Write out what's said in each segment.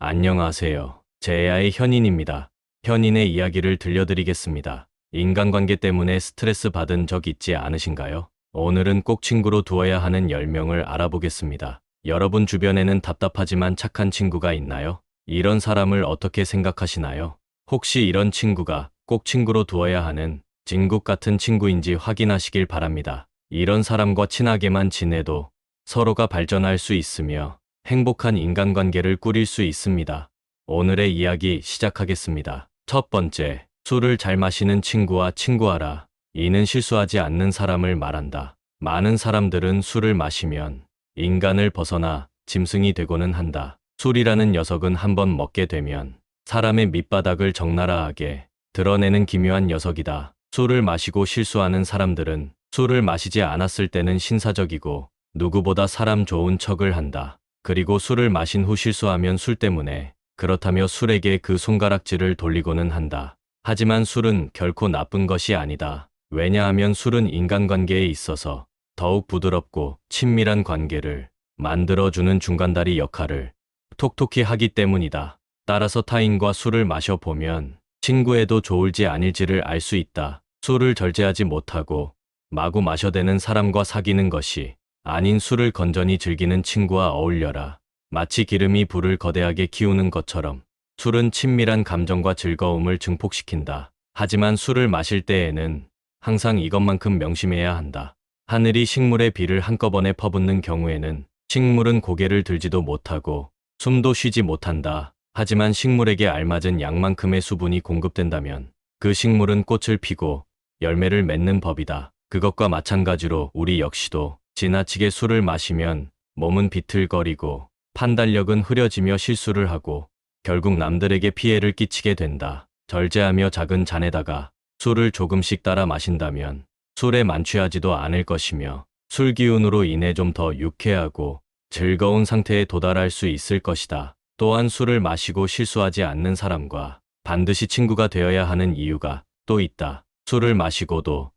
안녕하세요. 제야의 현인입니다. 현인의 이야기를 들려드리겠습니다. 인간관계 때문에 스트레스 받은 적 있지 않으신가요? 오늘은 꼭 친구로 두어야 하는 10명을 알아보겠습니다. 여러분 주변에는 답답하지만 착한 친구가 있나요? 이런 사람을 어떻게 생각하시나요? 혹시 이런 친구가 꼭 친구로 두어야 하는 진국 같은 친구인지 확인하시길 바랍니다. 이런 사람과 친하게만 지내도 서로가 발전할 수 있으며 행복한 인간관계를 꾸릴 수 있습니다. 오늘의 이야기 시작하겠습니다. 첫 번째, 술을 잘 마시는 친구와 친구하라. 이는 실수하지 않는 사람을 말한다. 많은 사람들은 술을 마시면 인간을 벗어나 짐승이 되고는 한다. 술이라는 녀석은 한번 먹게 되면 사람의 밑바닥을 적나라하게 드러내는 기묘한 녀석이다. 술을 마시고 실수하는 사람들은 술을 마시지 않았을 때는 신사적이고 누구보다 사람 좋은 척을 한다. 그리고 술을 마신 후 실수하면 술 때문에 그렇다며 술에게 그 손가락질을 돌리고는 한다. 하지만 술은 결코 나쁜 것이 아니다. 왜냐하면 술은 인간관계에 있어서 더욱 부드럽고 친밀한 관계를 만들어주는 중간다리 역할을 톡톡히 하기 때문이다. 따라서 타인과 술을 마셔보면 친구에도 좋을지 아닐지를 알 수 있다. 술을 절제하지 못하고 마구 마셔대는 사람과 사귀는 것이 아닌 술을 건전히 즐기는 친구와 어울려라. 마치 기름이 불을 거대하게 키우는 것처럼 술은 친밀한 감정과 즐거움을 증폭시킨다. 하지만 술을 마실 때에는 항상 이것만큼 명심해야 한다. 하늘이 식물에 비를 한꺼번에 퍼붓는 경우에는 식물은 고개를 들지도 못하고 숨도 쉬지 못한다. 하지만 식물에게 알맞은 양만큼의 수분이 공급된다면 그 식물은 꽃을 피고 열매를 맺는 법이다. 그것과 마찬가지로 우리 역시도 지나치게 술을 마시면 몸은 비틀거리고 판단력은 흐려지며 실수를 하고 결국 남들에게 피해를 끼치게 된다. 절제하며 작은 잔에다가 술을 조금씩 따라 마신다면 술에 만취하지도 않을 것이며 술 기운으로 인해 좀 더 유쾌하고 즐거운 상태에 도달할 수 있을 것이다. 또한 술을 마시고 실수하지 않는 사람과 반드시 친구가 되어야 하는 이유가 또 있다. 술을 마시고도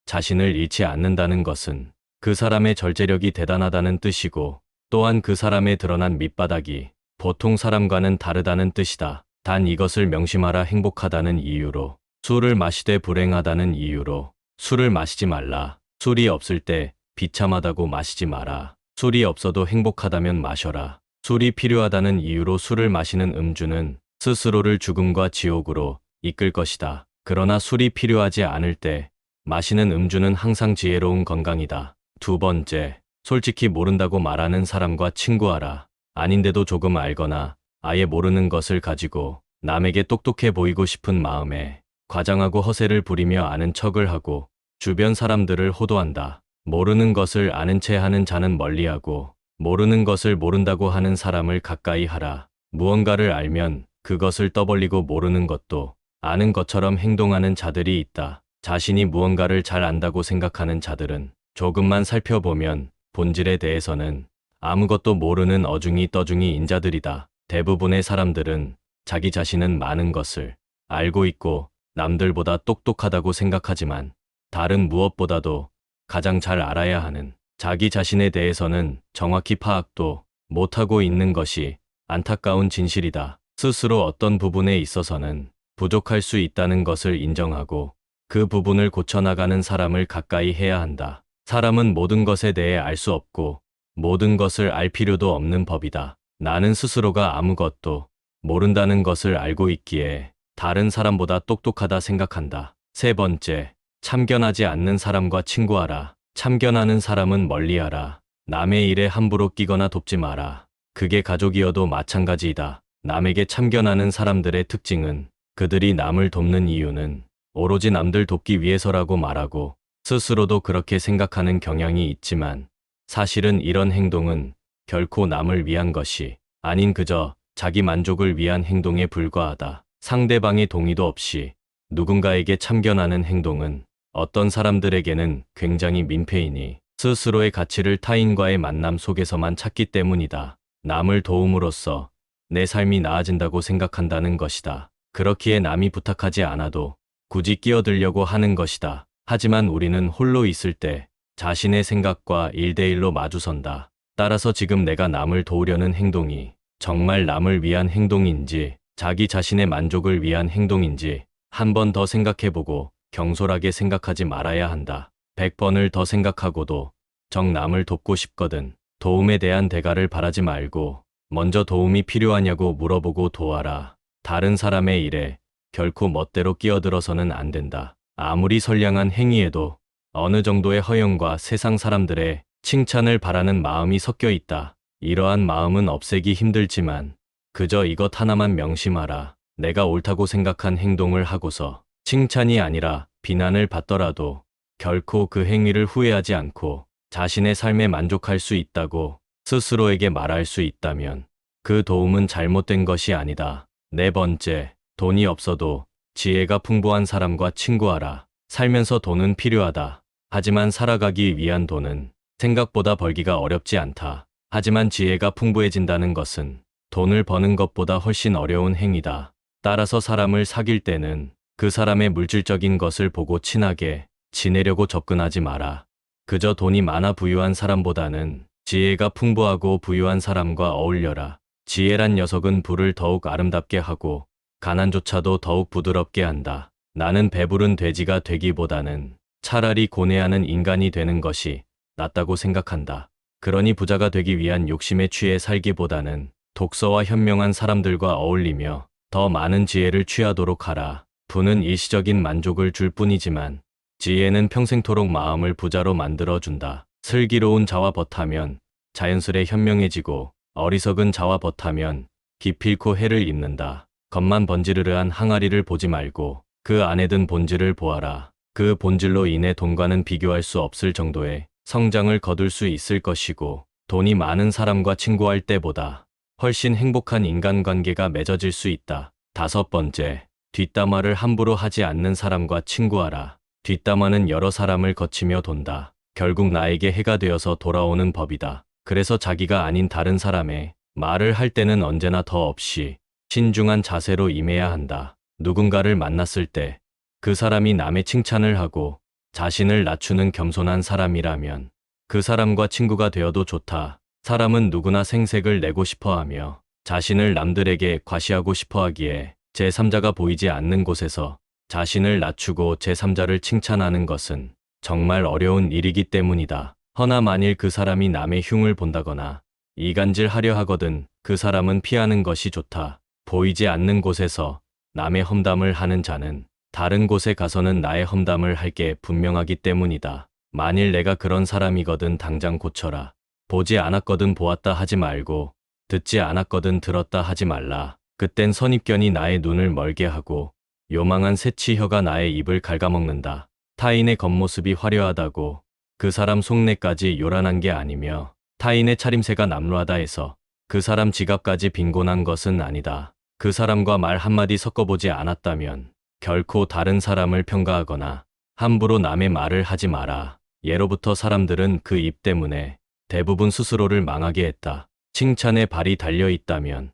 자신을 잃지 않는다는 것은 그 사람의 절제력이 대단하다는 뜻이고 또한 그 사람의 드러난 밑바닥이 보통 사람과는 다르다는 뜻이다. 단 이것을 명심하라. 행복하다는 이유로 술을 마시되 불행하다는 이유로 술을 마시지 말라. 술이 없을 때 비참하다고 마시지 마라. 술이 없어도 행복하다면 마셔라. 술이 필요하다는 이유로 술을 마시는 음주는 스스로를 죽음과 지옥으로 이끌 것이다. 그러나 술이 필요하지 않을 때 마시는 음주는 항상 지혜로운 건강이다. 두 번째, 솔직히 모른다고 말하는 사람과 친구하라. 아닌데도 조금 알거나 아예 모르는 것을 가지고 남에게 똑똑해 보이고 싶은 마음에 과장하고 허세를 부리며 아는 척을 하고 주변 사람들을 호도한다. 모르는 것을 아는 채 하는 자는 멀리하고 모르는 것을 모른다고 하는 사람을 가까이 하라. 무언가를 알면 그것을 떠벌리고 모르는 것도 아는 것처럼 행동하는 자들이 있다. 자신이 무언가를 잘 안다고 생각하는 자들은 조금만 살펴보면 본질에 대해서는 아무것도 모르는 어중이 떠중이 인자들이다. 대부분의 사람들은 자기 자신은 많은 것을 알고 있고 남들보다 똑똑하다고 생각하지만 다른 무엇보다도 가장 잘 알아야 하는 자기 자신에 대해서는 정확히 파악도 못하고 있는 것이 안타까운 진실이다. 스스로 어떤 부분에 있어서는 부족할 수 있다는 것을 인정하고 그 부분을 고쳐나가는 사람을 가까이 해야 한다. 사람은 모든 것에 대해 알 수 없고 모든 것을 알 필요도 없는 법이다. 나는 스스로가 아무것도 모른다는 것을 알고 있기에 다른 사람보다 똑똑하다 생각한다. 세 번째, 참견하지 않는 사람과 친구하라. 참견하는 사람은 멀리하라. 남의 일에 함부로 끼거나 돕지 마라. 그게 가족이어도 마찬가지이다. 남에게 참견하는 사람들의 특징은 그들이 남을 돕는 이유는 오로지 남들 돕기 위해서라고 말하고 스스로도 그렇게 생각하는 경향이 있지만 사실은 이런 행동은 결코 남을 위한 것이 아닌 그저 자기 만족을 위한 행동에 불과하다. 상대방의 동의도 없이 누군가에게 참견하는 행동은 어떤 사람들에게는 굉장히 민폐이니 스스로의 가치를 타인과의 만남 속에서만 찾기 때문이다. 남을 도움으로써 내 삶이 나아진다고 생각한다는 것이다. 그렇기에 남이 부탁하지 않아도 굳이 끼어들려고 하는 것이다. 하지만 우리는 홀로 있을 때 자신의 생각과 1대1로 마주선다. 따라서 지금 내가 남을 도우려는 행동이 정말 남을 위한 행동인지, 자기 자신의 만족을 위한 행동인지 한 번 더 생각해보고 경솔하게 생각하지 말아야 한다. 100번을 더 생각하고도 정 남을 돕고 싶거든 도움에 대한 대가를 바라지 말고 먼저 도움이 필요하냐고 물어보고 도와라. 다른 사람의 일에 결코 멋대로 끼어들어서는 안 된다. 아무리 선량한 행위에도 어느 정도의 허영과 세상 사람들의 칭찬을 바라는 마음이 섞여 있다. 이러한 마음은 없애기 힘들지만 그저 이것 하나만 명심하라. 내가 옳다고 생각한 행동을 하고서 칭찬이 아니라 비난을 받더라도 결코 그 행위를 후회하지 않고 자신의 삶에 만족할 수 있다고 스스로에게 말할 수 있다면 그 도움은 잘못된 것이 아니다. 네 번째, 돈이 없어도 지혜가 풍부한 사람과 친구하라. 살면서 돈은 필요하다. 하지만 살아가기 위한 돈은 생각보다 벌기가 어렵지 않다. 하지만 지혜가 풍부해진다는 것은 돈을 버는 것보다 훨씬 어려운 행위다. 따라서 사람을 사귈 때는 그 사람의 물질적인 것을 보고 친하게 지내려고 접근하지 마라. 그저 돈이 많아 부유한 사람보다는 지혜가 풍부하고 부유한 사람과 어울려라. 지혜란 녀석은 불을 더욱 아름답게 하고 가난조차도 더욱 부드럽게 한다. 나는 배부른 돼지가 되기보다는 차라리 고뇌하는 인간이 되는 것이 낫다고 생각한다. 그러니 부자가 되기 위한 욕심에 취해 살기보다는 독서와 현명한 사람들과 어울리며 더 많은 지혜를 취하도록 하라. 부는 일시적인 만족을 줄 뿐이지만 지혜는 평생토록 마음을 부자로 만들어준다. 슬기로운 자와 벗하면 자연스레 현명해지고 어리석은 자와 벗하면 기필코 해를 입는다. 겉만 번지르르한 항아리를 보지 말고 그 안에 든 본질을 보아라. 그 본질로 인해 돈과는 비교할 수 없을 정도의 성장을 거둘 수 있을 것이고 돈이 많은 사람과 친구할 때보다 훨씬 행복한 인간관계가 맺어질 수 있다. 다섯 번째, 뒷담화를 함부로 하지 않는 사람과 친구하라. 뒷담화는 여러 사람을 거치며 돈다. 결국 나에게 해가 되어서 돌아오는 법이다. 그래서 자기가 아닌 다른 사람의 말을 할 때는 언제나 더 없이 신중한 자세로 임해야 한다. 누군가를 만났을 때 그 사람이 남의 칭찬을 하고 자신을 낮추는 겸손한 사람이라면 그 사람과 친구가 되어도 좋다. 사람은 누구나 생색을 내고 싶어하며 자신을 남들에게 과시하고 싶어하기에 제3자가 보이지 않는 곳에서 자신을 낮추고 제3자를 칭찬하는 것은 정말 어려운 일이기 때문이다. 허나 만일 그 사람이 남의 흉을 본다거나 이간질하려 하거든 그 사람은 피하는 것이 좋다. 보이지 않는 곳에서 남의 험담을 하는 자는 다른 곳에 가서는 나의 험담을 할 게 분명하기 때문이다. 만일 내가 그런 사람이거든 당장 고쳐라. 보지 않았거든 보았다 하지 말고 듣지 않았거든 들었다 하지 말라. 그땐 선입견이 나의 눈을 멀게 하고 요망한 새치혀가 나의 입을 갉아먹는다. 타인의 겉모습이 화려하다고 그 사람 속내까지 요란한 게 아니며 타인의 차림새가 남루하다 해서 그 사람 지갑까지 빈곤한 것은 아니다. 그 사람과 말 한마디 섞어보지 않았다면 결코 다른 사람을 평가하거나 함부로 남의 말을 하지 마라. 예로부터 사람들은 그 입 때문에 대부분 스스로를 망하게 했다. 칭찬에 발이 달려 있다면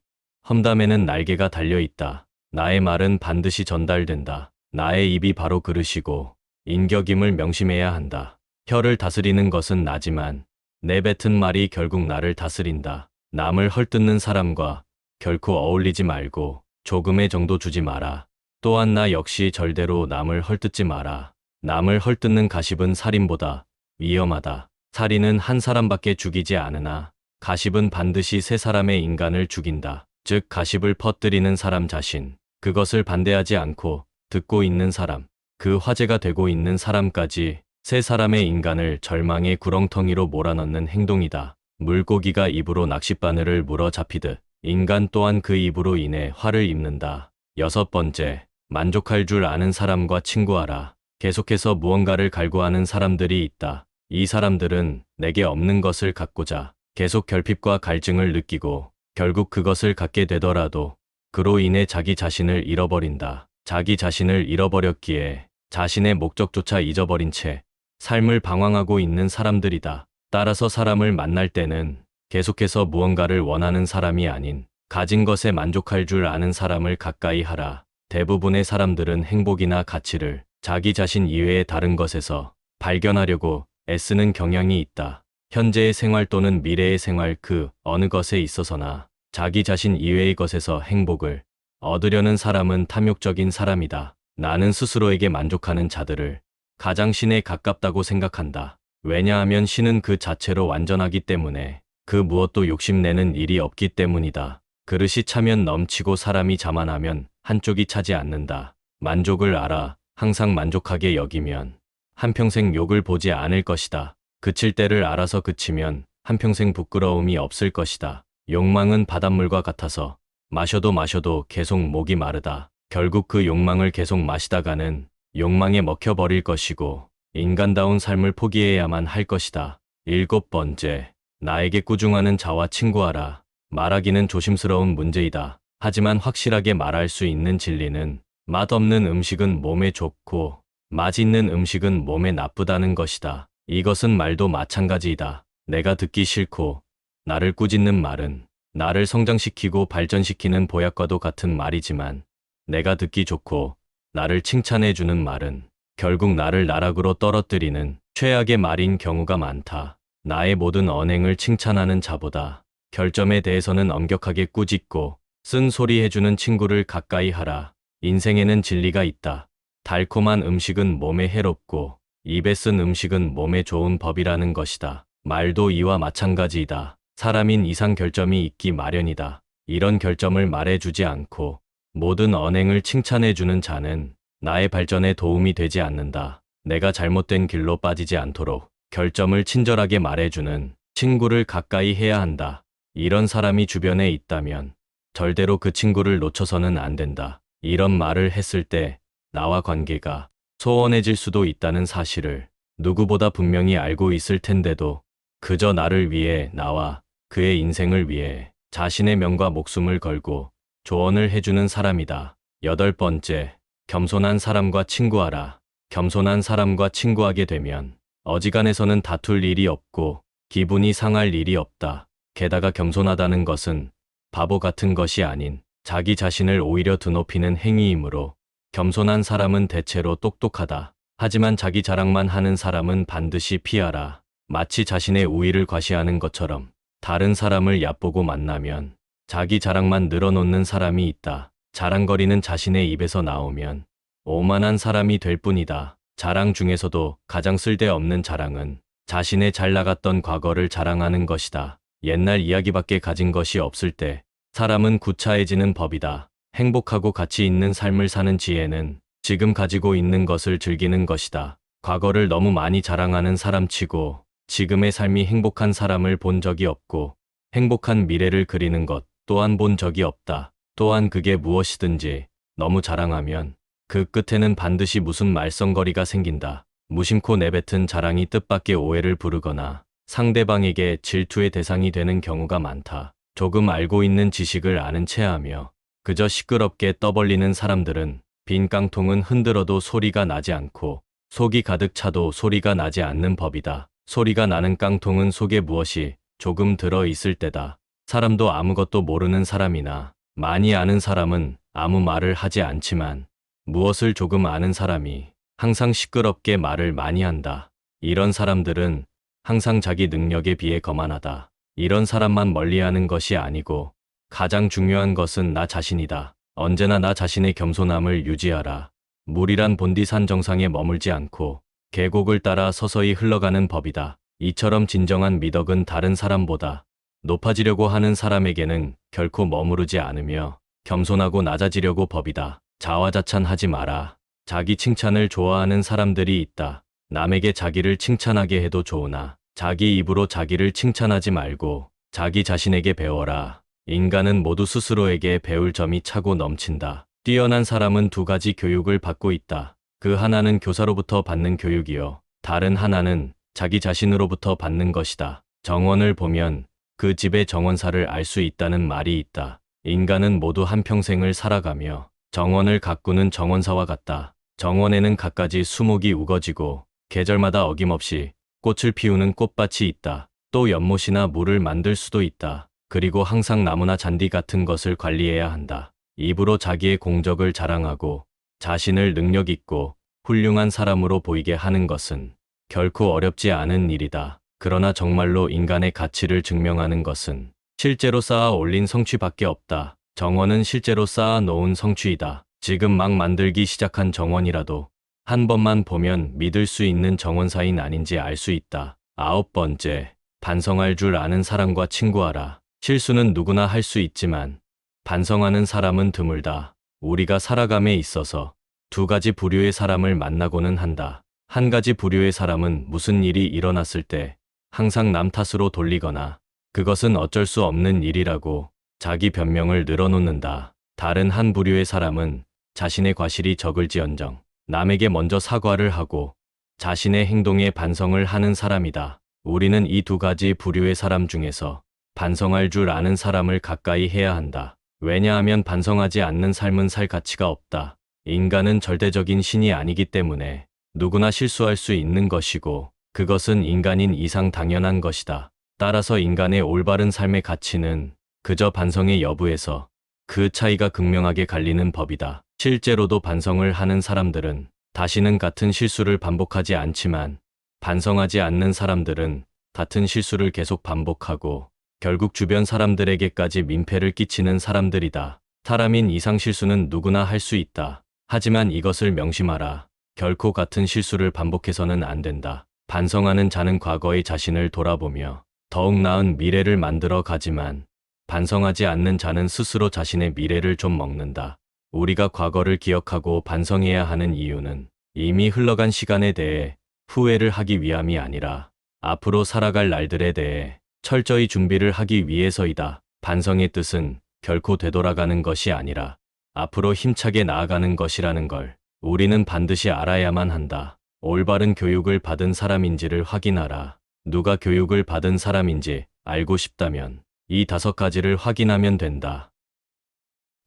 험담에는 날개가 달려 있다. 나의 말은 반드시 전달된다. 나의 입이 바로 그릇이고 인격임을 명심해야 한다. 혀를 다스리는 것은 나지만 내뱉은 말이 결국 나를 다스린다. 남을 헐뜯는 사람과 결코 어울리지 말고 조금의 정도 주지 마라. 또한 나 역시 절대로 남을 헐뜯지 마라. 남을 헐뜯는 가십은 살인보다 위험하다. 살인은 한 사람밖에 죽이지 않으나 가십은 반드시 세 사람의 인간을 죽인다. 즉 가십을 퍼뜨리는 사람 자신, 그것을 반대하지 않고 듣고 있는 사람, 그 화제가 되고 있는 사람까지 세 사람의 인간을 절망의 구렁텅이로 몰아넣는 행동이다. 물고기가 입으로 낚싯바늘을 물어 잡히듯 인간 또한 그 입으로 인해 화를 입는다. 여섯 번째, 만족할 줄 아는 사람과 친구하라. 계속해서 무언가를 갈구하는 사람들이 있다. 이 사람들은 내게 없는 것을 갖고자 계속 결핍과 갈증을 느끼고 결국 그것을 갖게 되더라도 그로 인해 자기 자신을 잃어버린다. 자기 자신을 잃어버렸기에 자신의 목적조차 잊어버린 채 삶을 방황하고 있는 사람들이다. 따라서 사람을 만날 때는 계속해서 무언가를 원하는 사람이 아닌 가진 것에 만족할 줄 아는 사람을 가까이 하라. 대부분의 사람들은 행복이나 가치를 자기 자신 이외의 다른 것에서 발견하려고 애쓰는 경향이 있다. 현재의 생활 또는 미래의 생활 그 어느 것에 있어서나 자기 자신 이외의 것에서 행복을 얻으려는 사람은 탐욕적인 사람이다. 나는 스스로에게 만족하는 자들을 가장 신에 가깝다고 생각한다. 왜냐하면 신은 그 자체로 완전하기 때문에 그 무엇도 욕심내는 일이 없기 때문이다. 그릇이 차면 넘치고 사람이 자만하면 한쪽이 차지 않는다. 만족을 알아 항상 만족하게 여기면 한평생 욕을 보지 않을 것이다. 그칠 때를 알아서 그치면 한평생 부끄러움이 없을 것이다. 욕망은 바닷물과 같아서 마셔도 계속 목이 마르다. 결국 그 욕망을 계속 마시다가는 욕망에 먹혀버릴 것이고 인간다운 삶을 포기해야만 할 것이다. 7번째, 나에게 꾸중하는 자와 친구하라. 말하기는 조심스러운 문제이다. 하지만 확실하게 말할 수 있는 진리는 맛없는 음식은 몸에 좋고 맛있는 음식은 몸에 나쁘다는 것이다. 이것은 말도 마찬가지이다. 내가 듣기 싫고 나를 꾸짖는 말은 나를 성장시키고 발전시키는 보약과도 같은 말이지만 내가 듣기 좋고 나를 칭찬해주는 말은 결국 나를 나락으로 떨어뜨리는 최악의 말인 경우가 많다. 나의 모든 언행을 칭찬하는 자보다 결점에 대해서는 엄격하게 꾸짖고 쓴소리 해주는 친구를 가까이 하라. 인생에는 진리가 있다. 달콤한 음식은 몸에 해롭고 입에 쓴 음식은 몸에 좋은 법이라는 것이다. 말도 이와 마찬가지이다. 사람인 이상 결점이 있기 마련이다. 이런 결점을 말해주지 않고 모든 언행을 칭찬해주는 자는 나의 발전에 도움이 되지 않는다. 내가 잘못된 길로 빠지지 않도록 결점을 친절하게 말해주는 친구를 가까이 해야 한다. 이런 사람이 주변에 있다면 절대로 그 친구를 놓쳐서는 안 된다. 이런 말을 했을 때 나와 관계가 소원해질 수도 있다는 사실을 누구보다 분명히 알고 있을 텐데도 그저 나를 위해 나와 그의 인생을 위해 자신의 명과 목숨을 걸고 조언을 해주는 사람이다. 8번째, 겸손한 사람과 친구하라. 겸손한 사람과 친구하게 되면 어지간해서는 다툴 일이 없고 기분이 상할 일이 없다. 게다가 겸손하다는 것은 바보 같은 것이 아닌 자기 자신을 오히려 드높이는 행위이므로 겸손한 사람은 대체로 똑똑하다. 하지만 자기 자랑만 하는 사람은 반드시 피하라. 마치 자신의 우위를 과시하는 것처럼 다른 사람을 얕보고 만나면 자기 자랑만 늘어놓는 사람이 있다. 자랑거리는 자신의 입에서 나오면 오만한 사람이 될 뿐이다. 자랑 중에서도 가장 쓸데없는 자랑은 자신의 잘 나갔던 과거를 자랑하는 것이다. 옛날 이야기밖에 가진 것이 없을 때 사람은 구차해지는 법이다. 행복하고 가치 있는 삶을 사는 지혜는 지금 가지고 있는 것을 즐기는 것이다. 과거를 너무 많이 자랑하는 사람치고 지금의 삶이 행복한 사람을 본 적이 없고 행복한 미래를 그리는 것 또한 본 적이 없다. 또한 그게 무엇이든지 너무 자랑하면 그 끝에는 반드시 무슨 말썽거리가 생긴다. 무심코 내뱉은 자랑이 뜻밖의 오해를 부르거나 상대방에게 질투의 대상이 되는 경우가 많다. 조금 알고 있는 지식을 아는 체하며 그저 시끄럽게 떠벌리는 사람들은 빈 깡통은 흔들어도 소리가 나지 않고 속이 가득 차도 소리가 나지 않는 법이다. 소리가 나는 깡통은 속에 무엇이 조금 들어 있을 때다. 사람도 아무것도 모르는 사람이나 많이 아는 사람은 아무 말을 하지 않지만 무엇을 조금 아는 사람이 항상 시끄럽게 말을 많이 한다. 이런 사람들은 항상 자기 능력에 비해 거만하다. 이런 사람만 멀리하는 것이 아니고 가장 중요한 것은 나 자신이다. 언제나 나 자신의 겸손함을 유지하라. 물이란 본디 산 정상에 머물지 않고 계곡을 따라 서서히 흘러가는 법이다. 이처럼 진정한 미덕은 다른 사람보다 높아지려고 하는 사람에게는 결코 머무르지 않으며 겸손하고 낮아지려고 법이다. 자화자찬하지 마라. 자기 칭찬을 좋아하는 사람들이 있다. 남에게 자기를 칭찬하게 해도 좋으나 자기 입으로 자기를 칭찬하지 말고 자기 자신에게 배워라. 인간은 모두 스스로에게 배울 점이 차고 넘친다. 뛰어난 사람은 두 가지 교육을 받고 있다. 그 하나는 교사로부터 받는 교육이요. 다른 하나는 자기 자신으로부터 받는 것이다. 정원을 보면 그 집의 정원사를 알 수 있다는 말이 있다. 인간은 모두 한평생을 살아가며 정원을 가꾸는 정원사와 같다. 정원에는 갖가지 수목이 우거지고 계절마다 어김없이 꽃을 피우는 꽃밭이 있다. 또 연못이나 물을 만들 수도 있다. 그리고 항상 나무나 잔디 같은 것을 관리해야 한다. 입으로 자기의 공적을 자랑하고 자신을 능력 있고 훌륭한 사람으로 보이게 하는 것은 결코 어렵지 않은 일이다. 그러나 정말로 인간의 가치를 증명하는 것은 실제로 쌓아 올린 성취밖에 없다. 정원은 실제로 쌓아 놓은 성취이다. 지금 막 만들기 시작한 정원이라도 한 번만 보면 믿을 수 있는 정원사인 아닌지 알 수 있다. 9번째, 반성할 줄 아는 사람과 친구하라. 실수는 누구나 할 수 있지만 반성하는 사람은 드물다. 우리가 살아감에 있어서 두 가지 부류의 사람을 만나고는 한다. 한 가지 부류의 사람은 무슨 일이 일어났을 때 항상 남 탓으로 돌리거나 그것은 어쩔 수 없는 일이라고 자기 변명을 늘어놓는다. 다른 한 부류의 사람은 자신의 과실이 적을지언정 남에게 먼저 사과를 하고 자신의 행동에 반성을 하는 사람이다. 우리는 이 두 가지 부류의 사람 중에서 반성할 줄 아는 사람을 가까이 해야 한다. 왜냐하면 반성하지 않는 삶은 살 가치가 없다. 인간은 절대적인 신이 아니기 때문에 누구나 실수할 수 있는 것이고 그것은 인간인 이상 당연한 것이다. 따라서 인간의 올바른 삶의 가치는 그저 반성의 여부에서 그 차이가 극명하게 갈리는 법이다. 실제로도 반성을 하는 사람들은 다시는 같은 실수를 반복하지 않지만 반성하지 않는 사람들은 같은 실수를 계속 반복하고 결국 주변 사람들에게까지 민폐를 끼치는 사람들이다. 사람인 이상 실수는 누구나 할 수 있다. 하지만 이것을 명심하라. 결코 같은 실수를 반복해서는 안 된다. 반성하는 자는 과거의 자신을 돌아보며 더욱 나은 미래를 만들어 가지만 반성하지 않는 자는 스스로 자신의 미래를 좀 먹는다. 우리가 과거를 기억하고 반성해야 하는 이유는 이미 흘러간 시간에 대해 후회를 하기 위함이 아니라 앞으로 살아갈 날들에 대해 철저히 준비를 하기 위해서이다. 반성의 뜻은 결코 되돌아가는 것이 아니라 앞으로 힘차게 나아가는 것이라는 걸 우리는 반드시 알아야만 한다. 올바른 교육을 받은 사람인지를 확인하라. 누가 교육을 받은 사람인지 알고 싶다면 이 5가지를 확인하면 된다.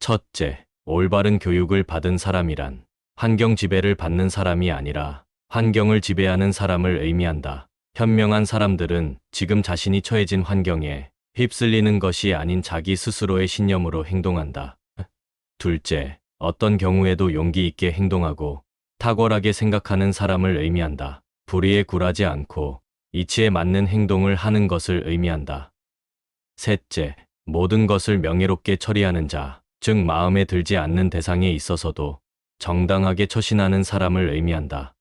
첫째, 올바른 교육을 받은 사람이란 환경 지배를 받는 사람이 아니라 환경을 지배하는 사람을 의미한다. 현명한 사람들은 지금 자신이 처해진 환경에 휩쓸리는 것이 아닌 자기 스스로의 신념으로 행동한다. 둘째, 어떤 경우에도 용기 있게 행동하고 탁월하게 생각하는 사람을 의미한다. 불의에 굴하지 않고 이치에 맞는 행동을 하는 것을 의미한다. 셋째, 모든 것을 명예롭게 처리하는 자, 즉 마음에 들지 않는 대상에 있어서도 정당하게 처신하는 사람을 의미한다.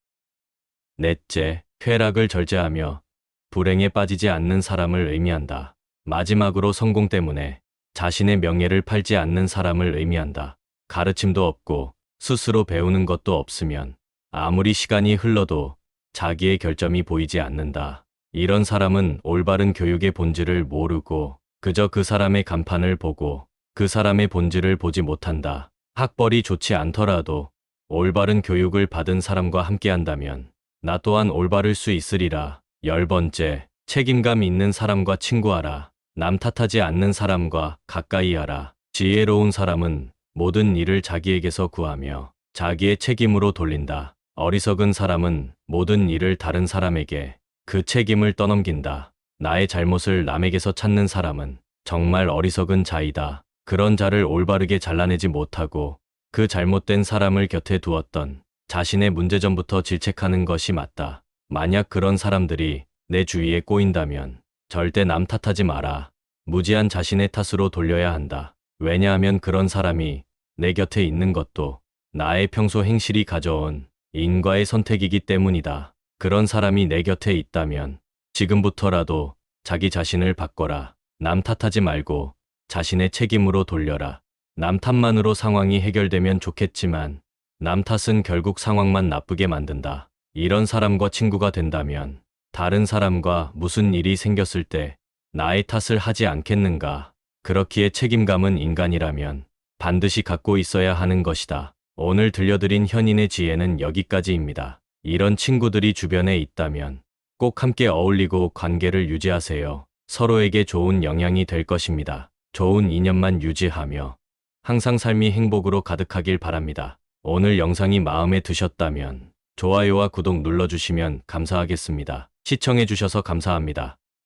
넷째, 쾌락을 절제하며 불행에 빠지지 않는 사람을 의미한다. 마지막으로 성공 때문에 자신의 명예를 팔지 않는 사람을 의미한다. 가르침도 없고 스스로 배우는 것도 없으면 아무리 시간이 흘러도 자기의 결점이 보이지 않는다. 이런 사람은 올바른 교육의 본질을 모르고 그저 그 사람의 간판을 보고 그 사람의 본질을 보지 못한다. 학벌이 좋지 않더라도 올바른 교육을 받은 사람과 함께한다면 나 또한 올바를 수 있으리라. 10번째, 책임감 있는 사람과 친구하라. 남 탓하지 않는 사람과 가까이 하라. 지혜로운 사람은 모든 일을 자기에게서 구하며 자기의 책임으로 돌린다. 어리석은 사람은 모든 일을 다른 사람에게 그 책임을 떠넘긴다. 나의 잘못을 남에게서 찾는 사람은 정말 어리석은 자이다. 그런 자를 올바르게 잘라내지 못하고 그 잘못된 사람을 곁에 두었던 자신의 문제점부터 질책하는 것이 맞다. 만약 그런 사람들이 내 주위에 꼬인다면 절대 남 탓하지 마라. 무지한 자신의 탓으로 돌려야 한다. 왜냐하면 그런 사람이 내 곁에 있는 것도 나의 평소 행실이 가져온 인과의 선택이기 때문이다. 그런 사람이 내 곁에 있다면 지금부터라도 자기 자신을 바꿔라. 남 탓하지 말고 자신의 책임으로 돌려라. 남 탓만으로 상황이 해결되면 좋겠지만 남 탓은 결국 상황만 나쁘게 만든다. 이런 사람과 친구가 된다면 다른 사람과 무슨 일이 생겼을 때 나의 탓을 하지 않겠는가. 그렇기에 책임감은 인간이라면 반드시 갖고 있어야 하는 것이다. 오늘 들려드린 현인의 지혜는 여기까지입니다. 이런 친구들이 주변에 있다면 꼭 함께 어울리고 관계를 유지하세요. 서로에게 좋은 영향이 될 것입니다. 좋은 인연만 유지하며 항상 삶이 행복으로 가득하길 바랍니다. 오늘 영상이 마음에 드셨다면 좋아요와 구독 눌러주시면 감사하겠습니다. 시청해주셔서 감사합니다.